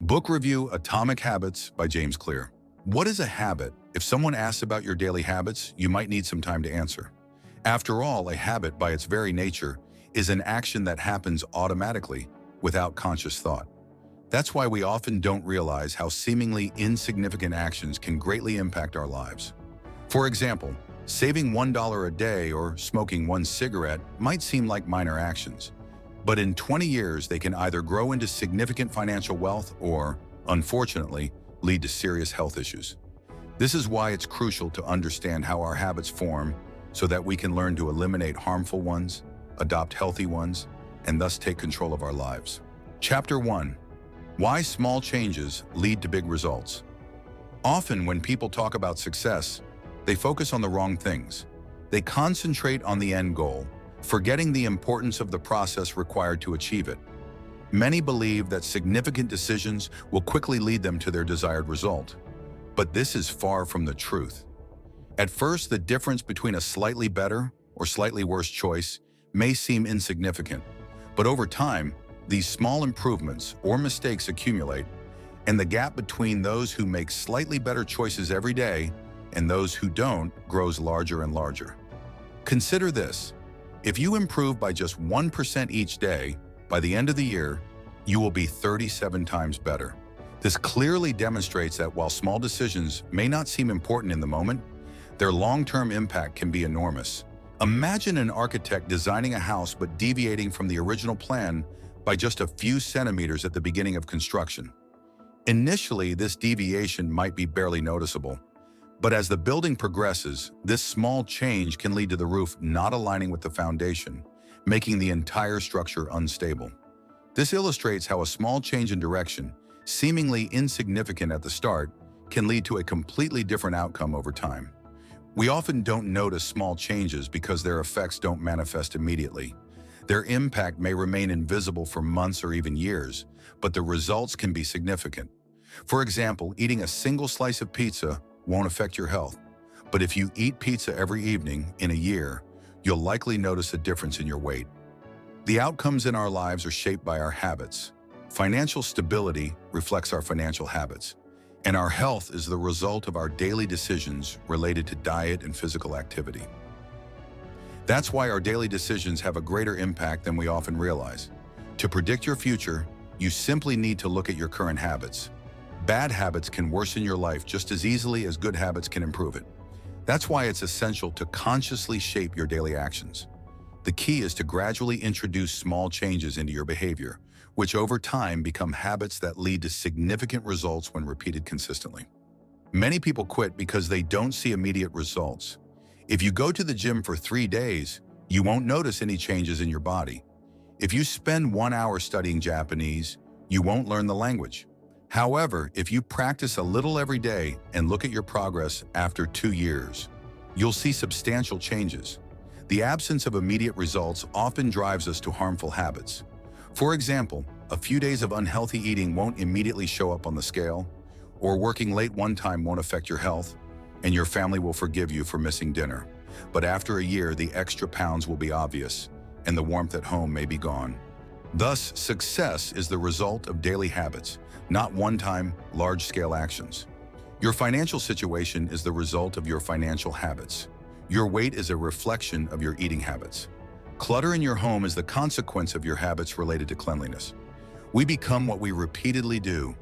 Book review Atomic Habits by James Clear. What is a habit? If someone asks about your daily habits, you might need some time to answer. After all, a habit by its very nature is an action that happens automatically without conscious thought. That's why we often don't realize how seemingly insignificant actions can greatly impact our lives. For example, saving $1 a day or smoking one cigarette might seem like minor actions. But in 20 years, they can either grow into significant financial wealth or, unfortunately, lead to serious health issues. This is why it's crucial to understand how our habits form so that we can learn to eliminate harmful ones, adopt healthy ones, and thus take control of our lives. Chapter 1. Why small changes lead to big results. Often when people talk about success, they focus on the wrong things. They concentrate on the end goal, forgetting the importance of the process required to achieve it. Many believe that significant decisions will quickly lead them to their desired result. But this is far from the truth. At first, the difference between a slightly better or slightly worse choice may seem insignificant, but over time, these small improvements or mistakes accumulate, and the gap between those who make slightly better choices every day and those who don't grows larger and larger. Consider this. If you improve by just 1% each day, by the end of the year, you will be 37 times better. This clearly demonstrates that while small decisions may not seem important in the moment, their long-term impact can be enormous. Imagine an architect designing a house but deviating from the original plan by just a few centimeters at the beginning of construction. Initially, this deviation might be barely noticeable. But as the building progresses, this small change can lead to the roof not aligning with the foundation, making the entire structure unstable. This illustrates how a small change in direction, seemingly insignificant at the start, can lead to a completely different outcome over time. We often don't notice small changes because their effects don't manifest immediately. Their impact may remain invisible for months or even years, but the results can be significant. For example, eating a single slice of pizza won't affect your health. But if you eat pizza every evening in a year, you'll likely notice a difference in your weight. The outcomes in our lives are shaped by our habits. Financial stability reflects our financial habits, and our health is the result of our daily decisions related to diet and physical activity. That's why our daily decisions have a greater impact than we often realize. To predict your future, you simply need to look at your current habits. Bad habits can worsen your life just as easily as good habits can improve it. That's why it's essential to consciously shape your daily actions. The key is to gradually introduce small changes into your behavior, which over time become habits that lead to significant results when repeated consistently. Many people quit because they don't see immediate results. If you go to the gym for 3 days, you won't notice any changes in your body. If you spend 1 hour studying Japanese, you won't learn the language. However, if you practice a little every day and look at your progress after 2 years, you'll see substantial changes. The absence of immediate results often drives us to harmful habits. For example, a few days of unhealthy eating won't immediately show up on the scale, or working late one time won't affect your health, and your family will forgive you for missing dinner. But after a year, the extra pounds will be obvious, and the warmth at home may be gone. Thus, success is the result of daily habits, not one-time, large-scale actions. Your financial situation is the result of your financial habits. Your weight is a reflection of your eating habits. Clutter in your home is the consequence of your habits related to cleanliness. We become what we repeatedly do.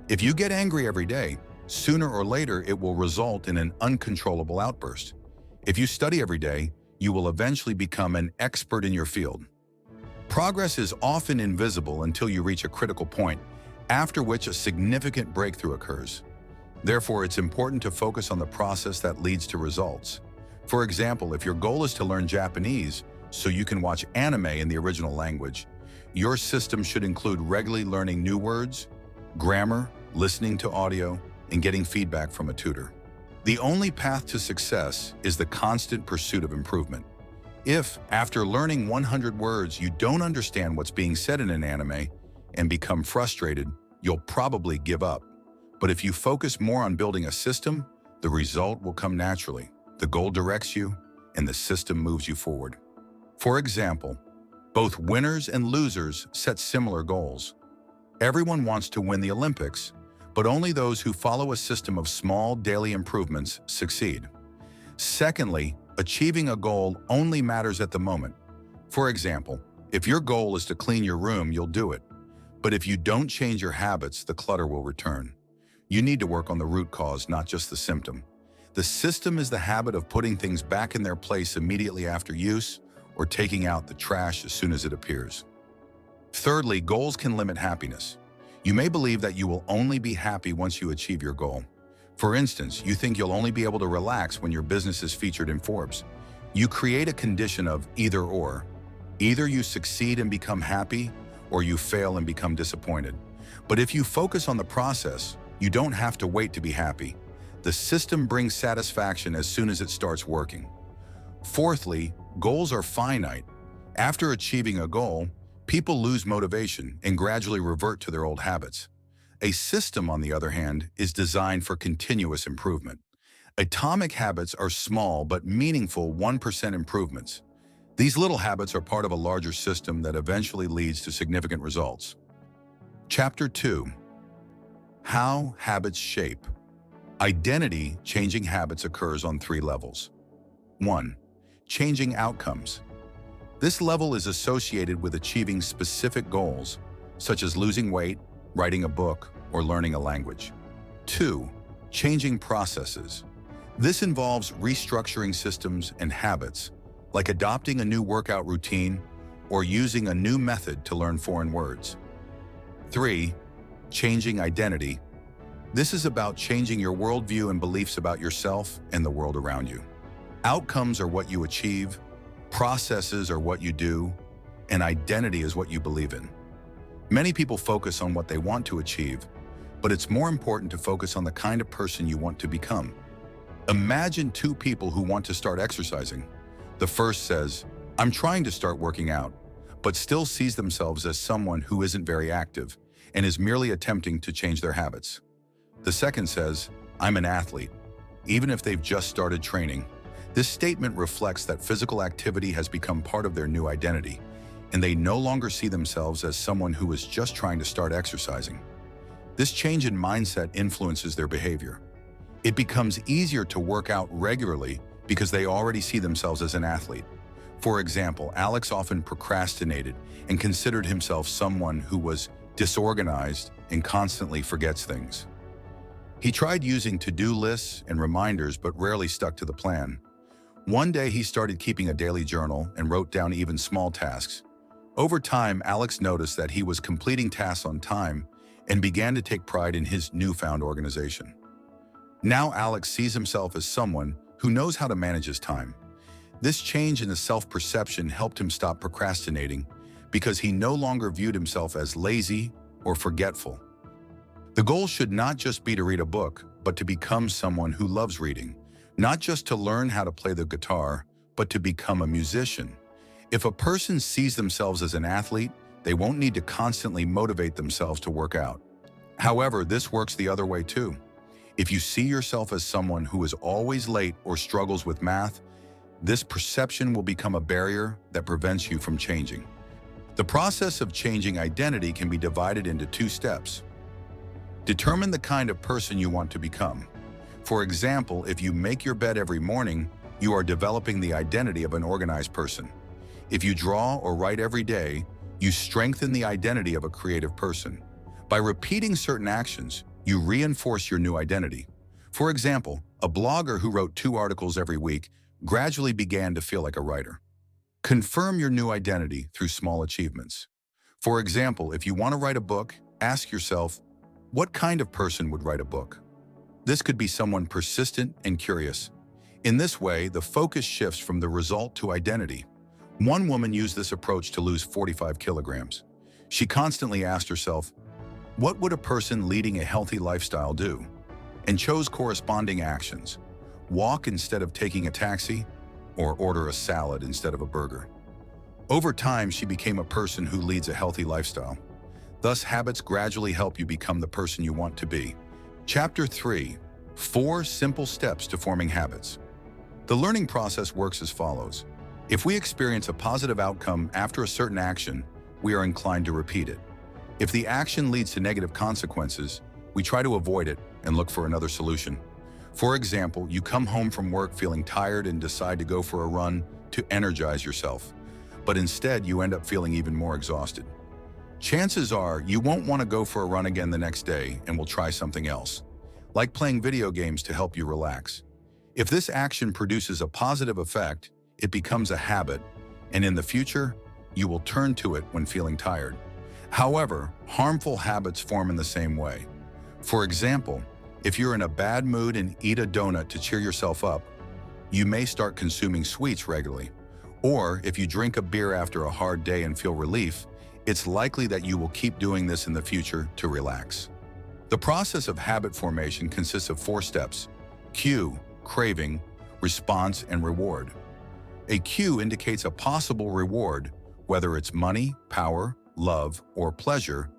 If you get angry every day, sooner or later it will result in an uncontrollable outburst. If you study every day, you will eventually become an expert in your field. Progress is often invisible until you reach a critical point, after which a significant breakthrough occurs. Therefore, it's important to focus on the process that leads to results. For example, if your goal is to learn Japanese so you can watch anime in the original language, your system should include regularly learning new words, grammar, listening to audio, and getting feedback from a tutor. The only path to success is the constant pursuit of improvement. If, after learning 100 words, you don't understand what's being said in an anime and become frustrated, you'll probably give up. But if you focus more on building a system, the result will come naturally. The goal directs you, and the system moves you forward. For example, both winners and losers set similar goals. Everyone wants to win the Olympics, but only those who follow a system of small daily improvements succeed. Secondly, achieving a goal only matters at the moment. For example, if your goal is to clean your room, you'll do it. But if you don't change your habits, the clutter will return. You need to work on the root cause, not just the symptom. The system is the habit of putting things back in their place immediately after use or taking out the trash as soon as it appears. Thirdly, goals can limit happiness. You may believe that you will only be happy once you achieve your goal. For instance, you think you'll only be able to relax when your business is featured in Forbes. You create a condition of either or. Either you succeed and become happy, or you fail and become disappointed. But if you focus on the process, you don't have to wait to be happy. The system brings satisfaction as soon as it starts working. Fourthly, goals are finite. After achieving a goal, people lose motivation and gradually revert to their old habits. A system, on the other hand, is designed for continuous improvement. Atomic habits are small but meaningful 1% improvements. These little habits are part of a larger system that eventually leads to significant results. Chapter 2. How habits shape. Identity changing habits occurs on 3 levels. 1. Changing outcomes. This level is associated with achieving specific goals, such as losing weight, writing a book, or learning a language. 2. Changing processes. This involves restructuring systems and habits, like adopting a new workout routine or using a new method to learn foreign words. 3. Changing identity. This is about changing your worldview and beliefs about yourself and the world around you. Outcomes are what you achieve, processes are what you do, and identity is what you believe in. Many people focus on what they want to achieve, but it's more important to focus on the kind of person you want to become. Imagine 2 people who want to start exercising. The first says, "I'm trying to start working out," but still sees themselves as someone who isn't very active and is merely attempting to change their habits. The second says, "I'm an athlete," even if they've just started training. This statement reflects that physical activity has become part of their new identity, and they no longer see themselves as someone who is just trying to start exercising. This change in mindset influences their behavior. It becomes easier to work out regularly because they already see themselves as an athlete. For example, Alex often procrastinated and considered himself someone who was disorganized and constantly forgets things. He tried using to-do lists and reminders but rarely stuck to the plan. One day he started keeping a daily journal and wrote down even small tasks. Over time, Alex noticed that he was completing tasks on time and began to take pride in his newfound organization. Now Alex sees himself as someone who knows how to manage his time. This change in the self-perception helped him stop procrastinating because he no longer viewed himself as lazy or forgetful. The goal should not just be to read a book, but to become someone who loves reading. Not just to learn how to play the guitar, but to become a musician. If a person sees themselves as an athlete, they won't need to constantly motivate themselves to work out. However, this works the other way too. If you see yourself as someone who is always late or struggles with math, this perception will become a barrier that prevents you from changing. The process of changing identity can be divided into 2 steps. Determine the kind of person you want to become. For example, if you make your bed every morning, you are developing the identity of an organized person. If you draw or write every day, you strengthen the identity of a creative person. By repeating certain actions, you reinforce your new identity. For example, a blogger who wrote 2 articles every week gradually began to feel like a writer. Confirm your new identity through small achievements. For example, if you want to write a book, ask yourself, what kind of person would write a book? This could be someone persistent and curious. In this way, the focus shifts from the result to identity. One woman used this approach to lose 45 kilograms. She constantly asked herself, what would a person leading a healthy lifestyle do? And chose corresponding actions. Walk instead of taking a taxi, or order a salad instead of a burger. Over time, she became a person who leads a healthy lifestyle. Thus, habits gradually help you become the person you want to be. Chapter 3. 4 simple steps to forming habits. The learning process works as follows. If we experience a positive outcome after a certain action, we are inclined to repeat it. If the action leads to negative consequences, we try to avoid it and look for another solution. For example, you come home from work feeling tired and decide to go for a run to energize yourself, but instead you end up feeling even more exhausted. Chances are you won't want to go for a run again the next day and will try something else, like playing video games to help you relax. If this action produces a positive effect, it becomes a habit, and in the future, you will turn to it when feeling tired. However, harmful habits form in the same way. For example, if you're in a bad mood and eat a donut to cheer yourself up, you may start consuming sweets regularly. Or if you drink a beer after a hard day and feel relief, it's likely that you will keep doing this in the future to relax. The process of habit formation consists of 4 steps: cue, craving, response, and reward. A cue indicates a possible reward, whether it's money, power, love, or pleasure,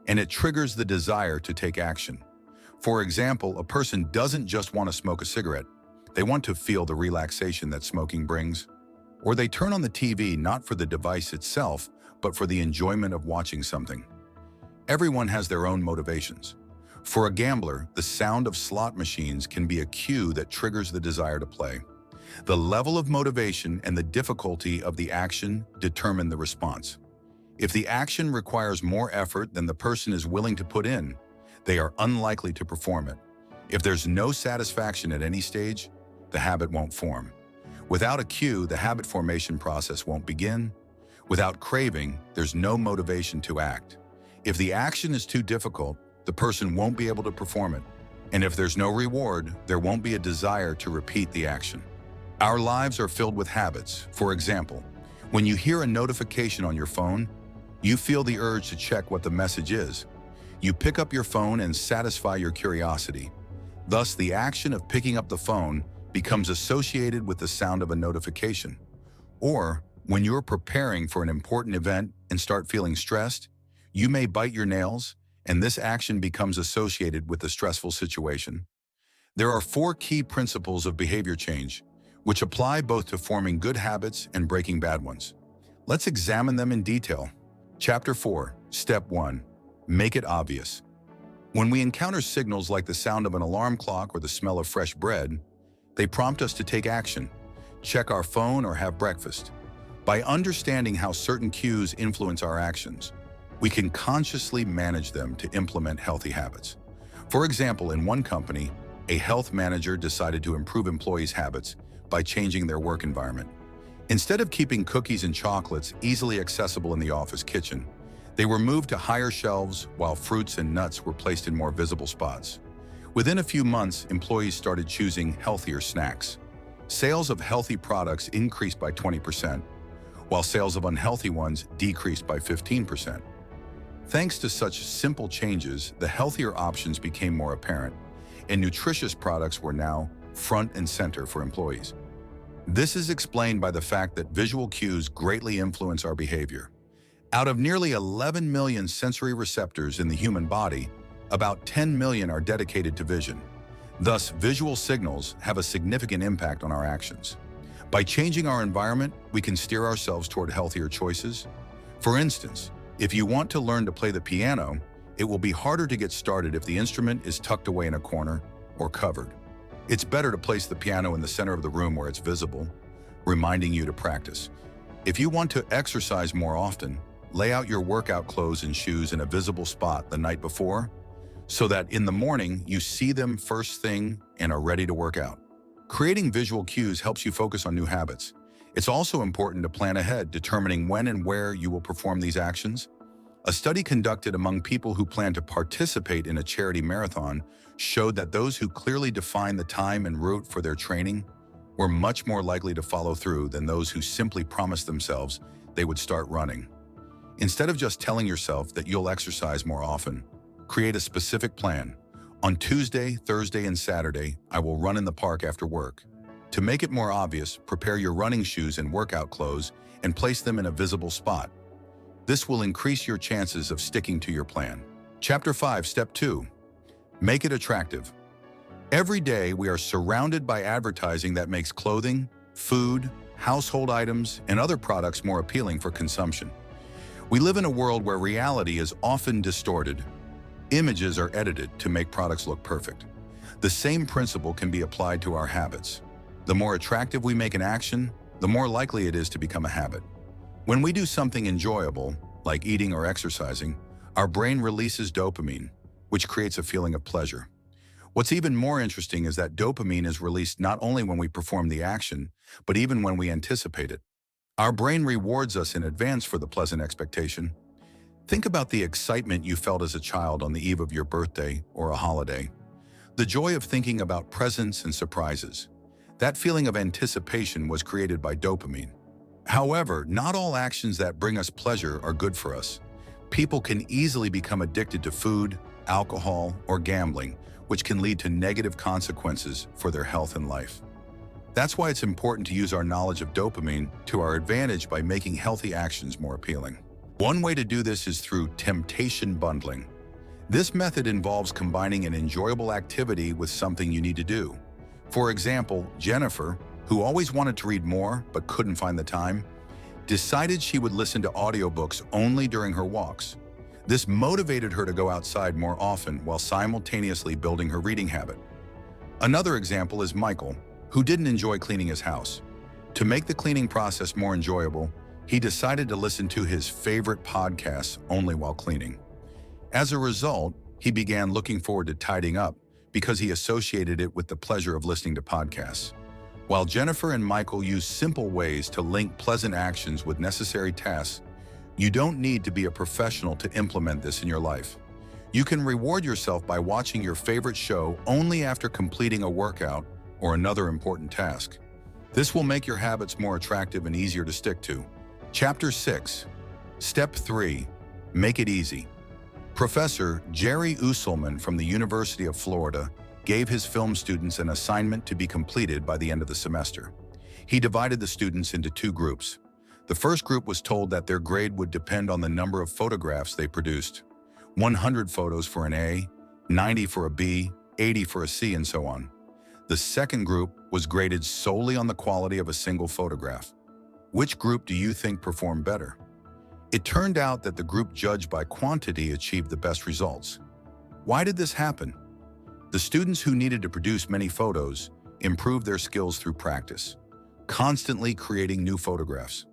and it triggers the desire to take action. For example, a person doesn't just want to smoke a cigarette. They want to feel the relaxation that smoking brings. Or they turn on the TV not for the device itself, but for the enjoyment of watching something. Everyone has their own motivations. For a gambler, the sound of slot machines can be a cue that triggers the desire to play. The level of motivation and the difficulty of the action determine the response. If the action requires more effort than the person is willing to put in, they are unlikely to perform it. If there's no satisfaction at any stage, the habit won't form. Without a cue, the habit formation process won't begin. Without craving, there's no motivation to act. If the action is too difficult, the person won't be able to perform it. And if there's no reward, there won't be a desire to repeat the action. Our lives are filled with habits. For example, when you hear a notification on your phone, you feel the urge to check what the message is. You pick up your phone and satisfy your curiosity. Thus, the action of picking up the phone becomes associated with the sound of a notification. Or, when you're preparing for an important event and start feeling stressed, you may bite your nails, and this action becomes associated with the stressful situation. There are 4 key principles of behavior change, which apply both to forming good habits and breaking bad ones. Let's examine them in detail. Chapter 4, Step 1. Make it obvious. When we encounter signals like the sound of an alarm clock or the smell of fresh bread, they prompt us to take action, check our phone, or have breakfast. By understanding how certain cues influence our actions, we can consciously manage them to implement healthy habits. For example, in one company, a health manager decided to improve employees' habits by changing their work environment. Instead of keeping cookies and chocolates easily accessible in the office kitchen, they were moved to higher shelves while fruits and nuts were placed in more visible spots. Within a few months, employees started choosing healthier snacks. Sales of healthy products increased by 20%, while sales of unhealthy ones decreased by 15%. Thanks to such simple changes, the healthier options became more apparent, and nutritious products were now front and center for employees. This is explained by the fact that visual cues greatly influence our behavior. Out of nearly 11 million sensory receptors in the human body, about 10 million are dedicated to vision. Thus, visual signals have a significant impact on our actions. By changing our environment, we can steer ourselves toward healthier choices. For instance, if you want to learn to play the piano, it will be harder to get started if the instrument is tucked away in a corner or covered. It's better to place the piano in the center of the room where it's visible, reminding you to practice. If you want to exercise more often, lay out your workout clothes and shoes in a visible spot the night before, so that in the morning you see them first thing and are ready to work out. Creating visual cues helps you focus on new habits. It's also important to plan ahead, determining when and where you will perform these actions. A study conducted among people who plan to participate in a charity marathon showed that those who clearly defined the time and route for their training were much more likely to follow through than those who simply promised themselves they would start running. Instead of just telling yourself that you'll exercise more often, create a specific plan. On Tuesday, Thursday, and Saturday, I will run in the park after work. To make it more obvious, prepare your running shoes and workout clothes and place them in a visible spot. This will increase your chances of sticking to your plan. Chapter 5, Step 2. Make it attractive. Every day, we are surrounded by advertising that makes clothing, food, household items, and other products more appealing for consumption. We live in a world where reality is often distorted. Images are edited to make products look perfect. The same principle can be applied to our habits. The more attractive we make an action, the more likely it is to become a habit. When we do something enjoyable, like eating or exercising, our brain releases dopamine, which creates a feeling of pleasure. What's even more interesting is that dopamine is released not only when we perform the action, but even when we anticipate it. Our brain rewards us in advance for the pleasant expectation. Think about the excitement you felt as a child on the eve of your birthday or a holiday. The joy of thinking about presents and surprises. That feeling of anticipation was created by dopamine. However, not all actions that bring us pleasure are good for us. People can easily become addicted to food, alcohol, or gambling, which can lead to negative consequences for their health and life. That's why it's important to use our knowledge of dopamine to our advantage by making healthy actions more appealing. One way to do this is through temptation bundling. This method involves combining an enjoyable activity with something you need to do. For example, Jennifer, who always wanted to read more but couldn't find the time, decided she would listen to audiobooks only during her walks. This motivated her to go outside more often while simultaneously building her reading habit. Another example is Michael, who didn't enjoy cleaning his house. To make the cleaning process more enjoyable, he decided to listen to his favorite podcasts only while cleaning. As a result, he began looking forward to tidying up because he associated it with the pleasure of listening to podcasts. While Jennifer and Michael use simple ways to link pleasant actions with necessary tasks, you don't need to be a professional to implement this in your life. You can reward yourself by watching your favorite show only after completing a workout or another important task. This will make your habits more attractive and easier to stick to. Chapter 6. Step 3. Make it easy. Professor Jerry Usselman from the University of Florida gave his film students an assignment to be completed by the end of the semester. He divided the students into two groups. The first group was told that their grade would depend on the number of photographs they produced. 100 photos for an A, 90 for a B, 80 for a C, and so on. The second group was graded solely on the quality of a single photograph. Which group do you think performed better? It turned out that the group judged by quantity achieved the best results. Why did this happen? The students who needed to produce many photos improved their skills through practice, constantly creating new photographs.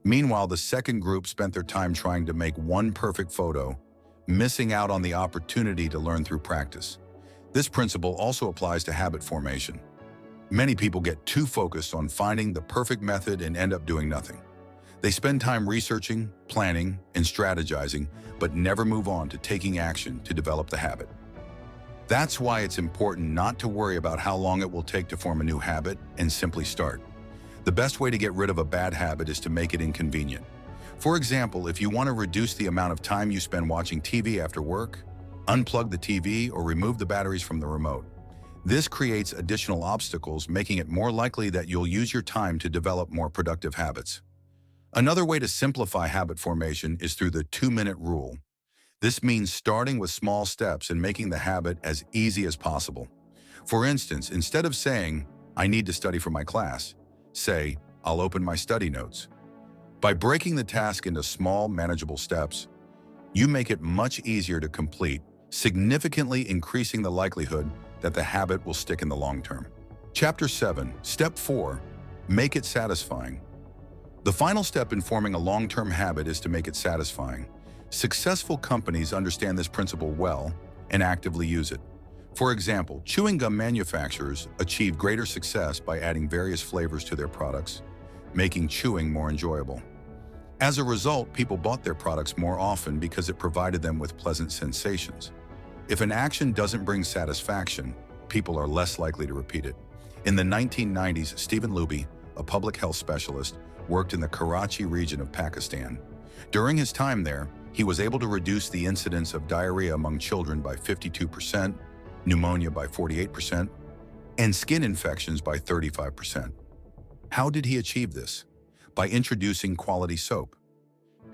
Meanwhile, the second group spent their time trying to make one perfect photo, missing out on the opportunity to learn through practice. This principle also applies to habit formation. Many people get too focused on finding the perfect method and end up doing nothing. They spend time researching, planning, and strategizing, but never move on to taking action to develop the habit. That's why it's important not to worry about how long it will take to form a new habit and simply start. The best way to get rid of a bad habit is to make it inconvenient. For example, if you want to reduce the amount of time you spend watching TV after work, unplug the TV or remove the batteries from the remote. This creates additional obstacles, making it more likely that you'll use your time to develop more productive habits. Another way to simplify habit formation is through the 2-minute rule. This means starting with small steps and making the habit as easy as possible. For instance, instead of saying, "I need to study for my class," say, "I'll open my study notes." By breaking the task into small, manageable steps, you make it much easier to complete, significantly increasing the likelihood that the habit will stick in the long term. Chapter 7. Step 4. Make it satisfying. The final step in forming a long-term habit is to make it satisfying. Successful companies understand this principle well and actively use it. For example, chewing gum manufacturers achieve greater success by adding various flavors to their products, making chewing more enjoyable. As a result, people bought their products more often because it provided them with pleasant sensations. If an action doesn't bring satisfaction, people are less likely to repeat it. In the 1990s, Stephen Luby, a public health specialist, worked in the Karachi region of Pakistan. During his time there, he was able to reduce the incidence of diarrhea among children by 52%, pneumonia by 48%, and skin infections by 35%. How did he achieve this? By introducing quality soap.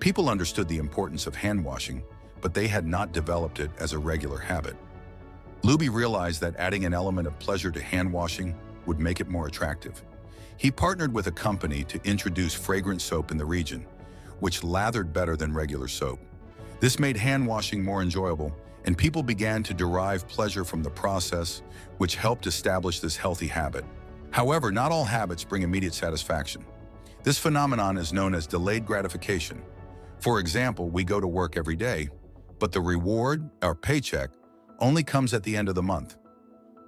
People understood the importance of hand washing, but they had not developed it as a regular habit. Luby realized that adding an element of pleasure to hand washing would make it more attractive. He partnered with a company to introduce fragrant soap in the region, which lathered better than regular soap. This made hand washing more enjoyable, and people began to derive pleasure from the process, which helped establish this healthy habit. However, not all habits bring immediate satisfaction. This phenomenon is known as delayed gratification. For example, we go to work every day, but the reward, our paycheck, only comes at the end of the month.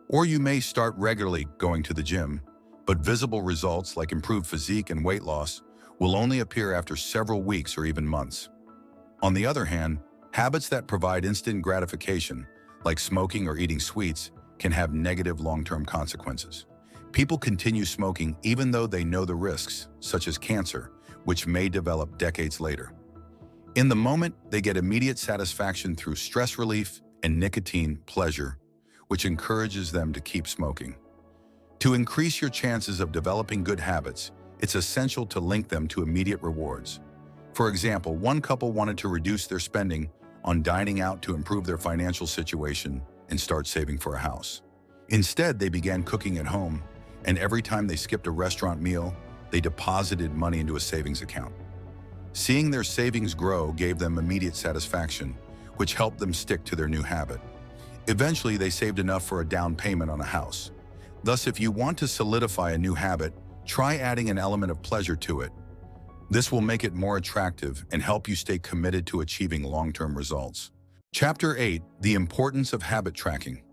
Or you may start regularly going to the gym, but visible results like improved physique and weight loss will only appear after several weeks or even months. On the other hand, habits that provide instant gratification, like smoking or eating sweets, can have negative long-term consequences. People continue smoking even though they know the risks, such as cancer, which may develop decades later. In the moment, they get immediate satisfaction through stress relief and nicotine pleasure, which encourages them to keep smoking. To increase your chances of developing good habits, it's essential to link them to immediate rewards. For example, one couple wanted to reduce their spending on dining out to improve their financial situation and start saving for a house. Instead, they began cooking at home, and every time they skipped a restaurant meal, they deposited money into a savings account. Seeing their savings grow gave them immediate satisfaction, which helped them stick to their new habit. Eventually, they saved enough for a down payment on a house. Thus, if you want to solidify a new habit, try adding an element of pleasure to it. This will make it more attractive and help you stay committed to achieving long-term results. Chapter 8: The Importance of Habit Tracking.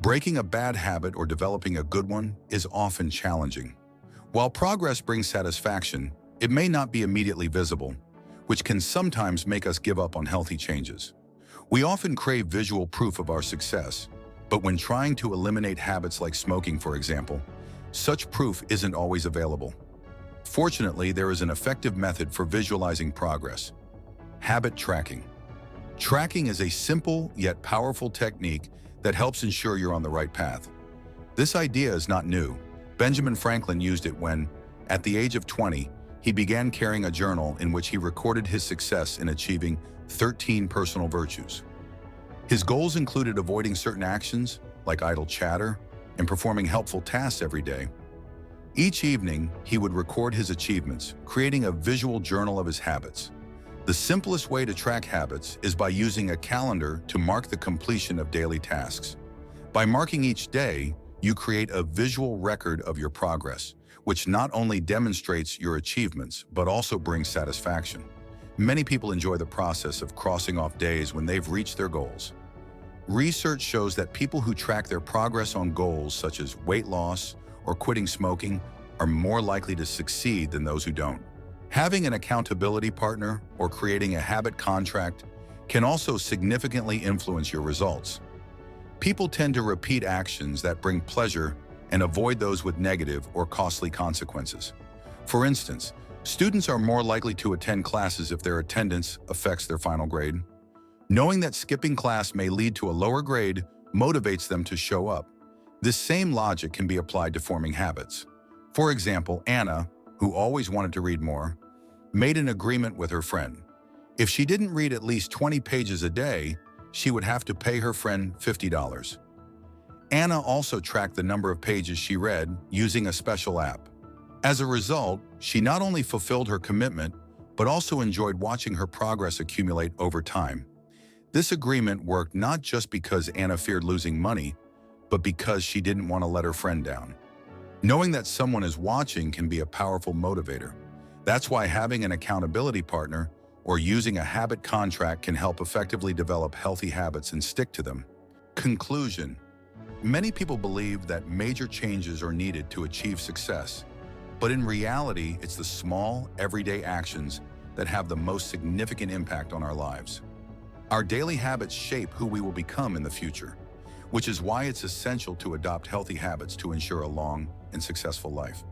Breaking a bad habit or developing a good one is often challenging. While progress brings satisfaction, it may not be immediately visible, which can sometimes make us give up on healthy changes. We often crave visual proof of our success, but when trying to eliminate habits like smoking, for example, such proof isn't always available. Fortunately, there is an effective method for visualizing progress: habit tracking. Tracking is a simple yet powerful technique that helps ensure you're on the right path. This idea is not new. Benjamin Franklin used it when, at the age of 20, he began carrying a journal in which he recorded his success in achieving 13 personal virtues. His goals included avoiding certain actions, like idle chatter, and performing helpful tasks every day. Each evening, he would record his achievements, creating a visual journal of his habits. The simplest way to track habits is by using a calendar to mark the completion of daily tasks. By marking each day, you create a visual record of your progress, which not only demonstrates your achievements, but also brings satisfaction. Many people enjoy the process of crossing off days when they've reached their goals. Research shows that people who track their progress on goals such as weight loss or quitting smoking are more likely to succeed than those who don't. Having an accountability partner or creating a habit contract can also significantly influence your results. People tend to repeat actions that bring pleasure and avoid those with negative or costly consequences. For instance, students are more likely to attend classes if their attendance affects their final grade. Knowing that skipping class may lead to a lower grade motivates them to show up. This same logic can be applied to forming habits. For example, Anna, who always wanted to read more, made an agreement with her friend. If she didn't read at least 20 pages a day, she would have to pay her friend $50. Anna also tracked the number of pages she read using a special app. As a result, she not only fulfilled her commitment, but also enjoyed watching her progress accumulate over time. This agreement worked not just because Anna feared losing money, but because she didn't want to let her friend down. Knowing that someone is watching can be a powerful motivator. That's why having an accountability partner or using a habit contract can help effectively develop healthy habits and stick to them. Conclusion: many people believe that major changes are needed to achieve success, but in reality, it's the small, everyday actions that have the most significant impact on our lives. Our daily habits shape who we will become in the future, which is why it's essential to adopt healthy habits to ensure a long and successful life.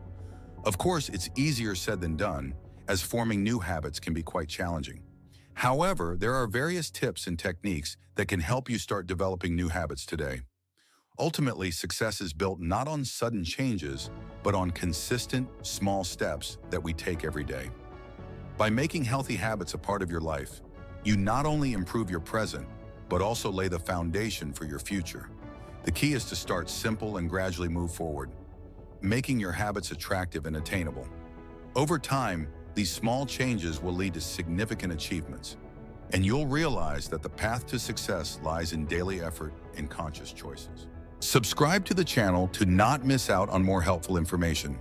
Of course, it's easier said than done, as forming new habits can be quite challenging. However, there are various tips and techniques that can help you start developing new habits today. Ultimately, success is built not on sudden changes, but on consistent, small steps that we take every day. By making healthy habits a part of your life, you not only improve your present, but also lay the foundation for your future. The key is to start simple and gradually move forward, making your habits attractive and attainable. Over time, These small changes will lead to significant achievements, and you'll realize that the path to success lies in daily effort and conscious choices. Subscribe to the channel to not miss out on more helpful information.